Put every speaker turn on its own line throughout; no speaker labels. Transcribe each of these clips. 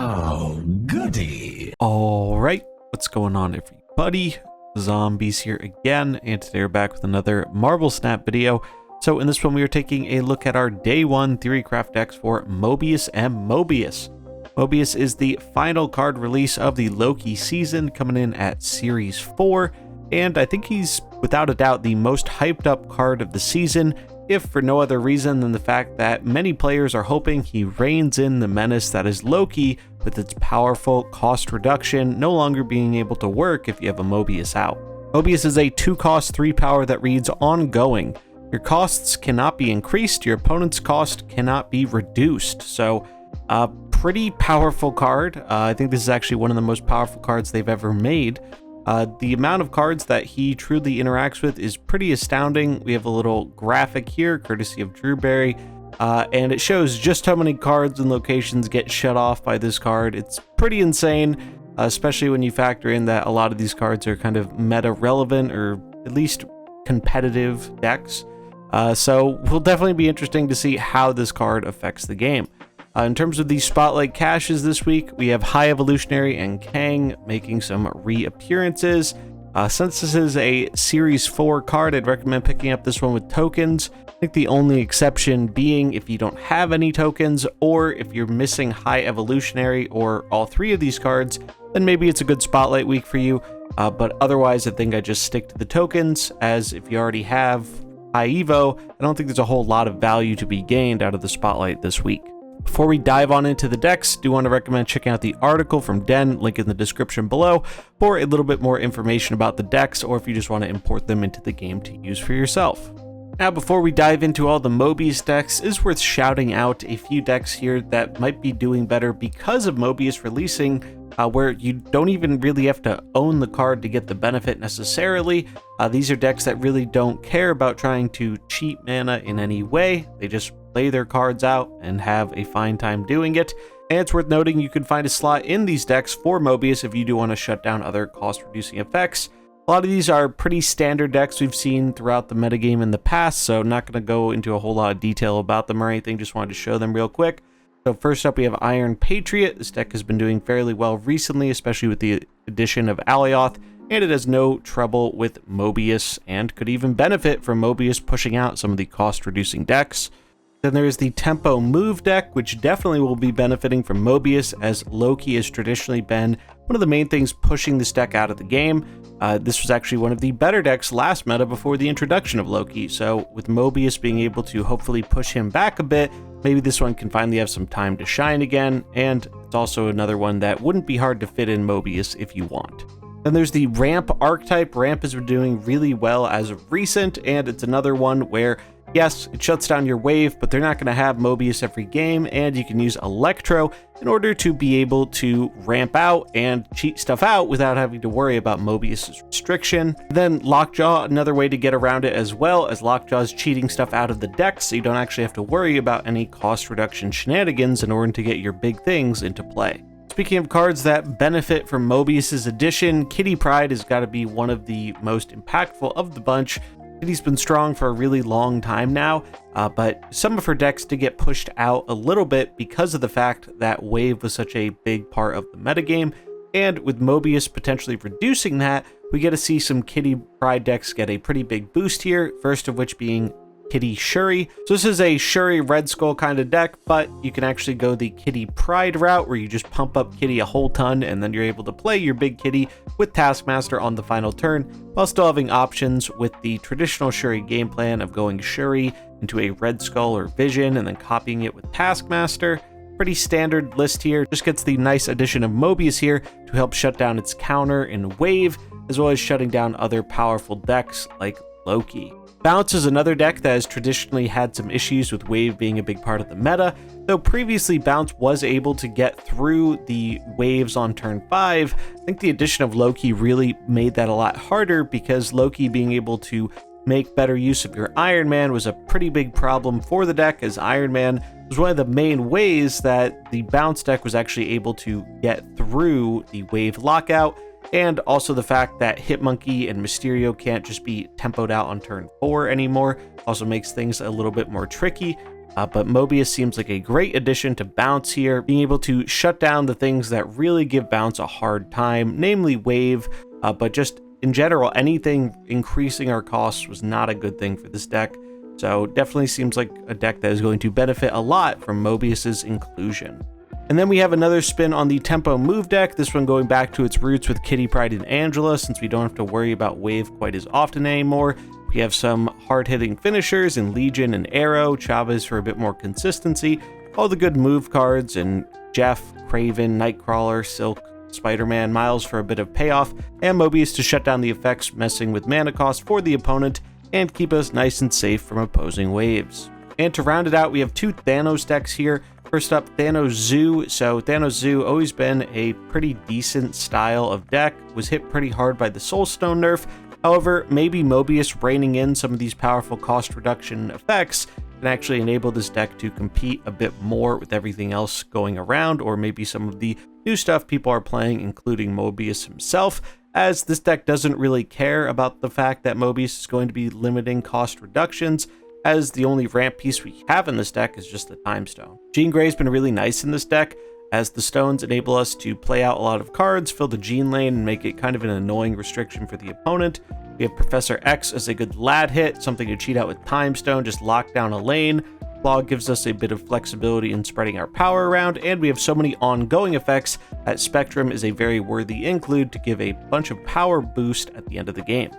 Oh, goody.
Alright, what's going on everybody? Zombies here again, and today we're back with another Marble Snap video. So in this one we are taking a look at our day one Theorycraft decks for Mobius and Mobius. Mobius is the final card release of the Loki season, coming in at Series 4, and I think he's without a doubt the most hyped up card of the season, if for no other reason than the fact that many players are hoping he reins in the menace that is Loki, with its powerful cost reduction no longer being able to work if you have a Mobius out. Mobius is a 2-cost 3-power that reads Ongoing. Your costs cannot be increased, your opponent's cost cannot be reduced. So a pretty powerful card. I think this is actually one of the most powerful cards they've ever made. The amount of cards that he truly interacts with is pretty astounding. We have a little graphic here, courtesy of Drewberry, and it shows just how many cards and locations get shut off by this card. It's pretty insane, especially when you factor in that a lot of these cards are kind of meta relevant, or at least competitive decks. So will definitely be interesting to see how this card affects the game. In terms of the Spotlight caches this week, we have High Evolutionary and Kang making some reappearances. Since this is a Series 4 card, I'd recommend picking up this one with tokens. I think the only exception being if you don't have any tokens, or if you're missing High Evolutionary or all three of these cards, then maybe it's a good Spotlight week for you. But otherwise, I think I just stick to the tokens, as if you already have High Evo, I don't think there's a whole lot of value to be gained out of the Spotlight this week. Before we dive on into the decks, do want to recommend checking out the article from Den, link in the description below, for a little bit more information about the decks, or if you just want to import them into the game to use for yourself. Now, before we dive into all the Mobius decks, it's worth shouting out a few decks here that might be doing better because of Mobius releasing, where you don't even really have to own the card to get the benefit necessarily. These are decks that really don't care about trying to cheat mana in any way. They just play their cards out and have a fine time doing it. And it's worth noting you can find a slot in these decks for Mobius if you do want to shut down other cost reducing effects. A lot of these are pretty standard decks we've seen throughout the metagame in the past, so I'm not going to go into a whole lot of detail about them or anything, just wanted to show them real quick. So first up we have Iron Patriot. This deck has been doing fairly well recently, especially with the addition of Alioth, and it has no trouble with Mobius and could even benefit from Mobius pushing out some of the cost reducing decks. Then there is the Tempo Move deck, which definitely will be benefiting from Mobius, as Loki has traditionally been one of the main things pushing this deck out of the game. This was actually one of the better decks last meta before the introduction of Loki, so with Mobius being able to hopefully push him back a bit, maybe this one can finally have some time to shine again, and it's also another one that wouldn't be hard to fit in Mobius if you want. Then there's the Ramp archetype. Ramp has been doing really well as of recent, and it's another one where, yes, it shuts down your wave, but they're not going to have Mobius every game, and you can use Electro in order to be able to ramp out and cheat stuff out without having to worry about Mobius's restriction. Then Lockjaw, another way to get around it as well, as Lockjaw's cheating stuff out of the deck, so you don't actually have to worry about any cost reduction shenanigans in order to get your big things into play. Speaking of cards that benefit from Mobius's addition, Kitty Pryde has got to be one of the most impactful of the bunch. Kitty's been strong for a really long time now, but some of her decks did get pushed out a little bit because of the fact that Wave was such a big part of the metagame, and with Mobius potentially reducing that, we get to see some Kitty Pryde decks get a pretty big boost here, first of which being Kitty Shuri. So this is a Shuri Red Skull kind of deck, but you can actually go the Kitty Pryde route, where you just pump up Kitty a whole ton, and then you're able to play your big Kitty with Taskmaster on the final turn, while still having options with the traditional Shuri game plan of going Shuri into a Red Skull or Vision, and then copying it with Taskmaster. Pretty standard list here, just gets the nice addition of Mobius here to help shut down its counter in Wave, as well as shutting down other powerful decks like Loki. Bounce is another deck that has traditionally had some issues with Wave being a big part of the meta, though previously Bounce was able to get through the waves on turn 5. I think the addition of Loki really made that a lot harder, because Loki being able to make better use of your Iron Man was a pretty big problem for the deck, as Iron Man was one of the main ways that the Bounce deck was actually able to get through the Wave lockout. And also the fact that Hitmonkey and Mysterio can't just be tempoed out on turn 4 anymore also makes things a little bit more tricky But Mobius seems like a great addition to Bounce here, being able to shut down the things that really give Bounce a hard time, namely Wave, but just in general, anything increasing our costs was not a good thing for this deck. So definitely seems like a deck that is going to benefit a lot from Mobius's inclusion. And then we have another spin on the Tempo Move deck, this one going back to its roots with Kitty Pryde and Angela, since we don't have to worry about Wave quite as often anymore. We have some hard-hitting finishers in Legion and Arrow, Chavez for a bit more consistency, all the good move cards, and Jeff, Craven, Nightcrawler, Silk, Spider-Man, Miles for a bit of payoff, and Mobius to shut down the effects messing with mana cost for the opponent and keep us nice and safe from opposing waves. And to round it out, we have two Thanos decks here. First up, Thanos Zoo. So Thanos Zoo, always been a pretty decent style of deck, was hit pretty hard by the Soul Stone nerf. However, maybe Mobius reining in some of these powerful cost reduction effects can actually enable this deck to compete a bit more with everything else going around, or maybe some of the new stuff people are playing, including Mobius himself, as this deck doesn't really care about the fact that Mobius is going to be limiting cost reductions, as the only ramp piece we have in this deck is just the Time Stone. Jean Grey's been really nice in this deck, as the stones enable us to play out a lot of cards, fill the Jean lane, and make it kind of an annoying restriction for the opponent. We have Professor X as a good lad hit, something to cheat out with Time Stone, just lock down a lane. Claw gives us a bit of flexibility in spreading our power around, and we have so many ongoing effects that Spectrum is a very worthy include to give a bunch of power boost at the end of the game.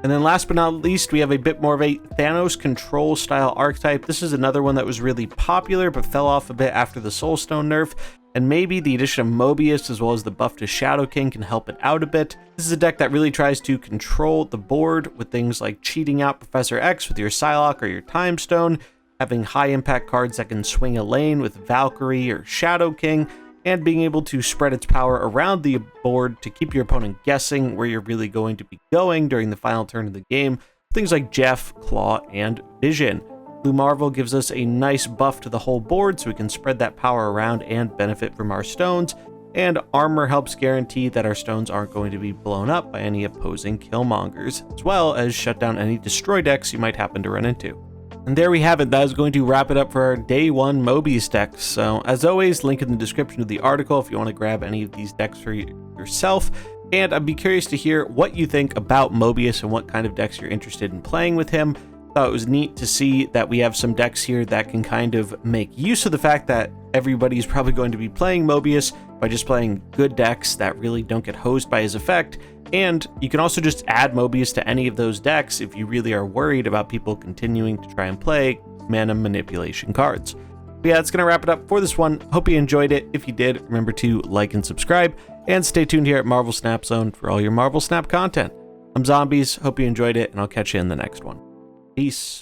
And then last but not least, we have a bit more of a Thanos control style archetype. This is another one that was really popular but fell off a bit after the Soul Stone nerf, and maybe the addition of Mobius as well as the buff to Shadow King can help it out a bit. This is a deck that really tries to control the board with things like cheating out Professor X with your Psylocke or your Time Stone, having high impact cards that can swing a lane with Valkyrie or Shadow King, and being able to spread its power around the board to keep your opponent guessing where you're really going to be going during the final turn of the game. Things like Jeff, Claw, and Vision. Blue Marvel gives us a nice buff to the whole board so we can spread that power around and benefit from our stones, and Armor helps guarantee that our stones aren't going to be blown up by any opposing Killmongers, as well as shut down any destroy decks you might happen to run into. And there we have it. That is going to wrap it up for our day one Mobius decks. So as always, link in the description of the article if you want to grab any of these decks for yourself. And I'd be curious to hear what you think about Mobius and what kind of decks you're interested in playing with him. Thought it was neat to see that we have some decks here that can kind of make use of the fact that everybody's probably going to be playing Mobius by just playing good decks that really don't get hosed by his effect. And you can also just add Mobius to any of those decks if you really are worried about people continuing to try and play mana manipulation cards. But yeah, that's going to wrap it up for this one. Hope you enjoyed it. If you did, remember to like and subscribe, and stay tuned here at Marvel Snap Zone for all your Marvel Snap content. I'm Zombies, hope you enjoyed it, and I'll catch you in the next one. Peace.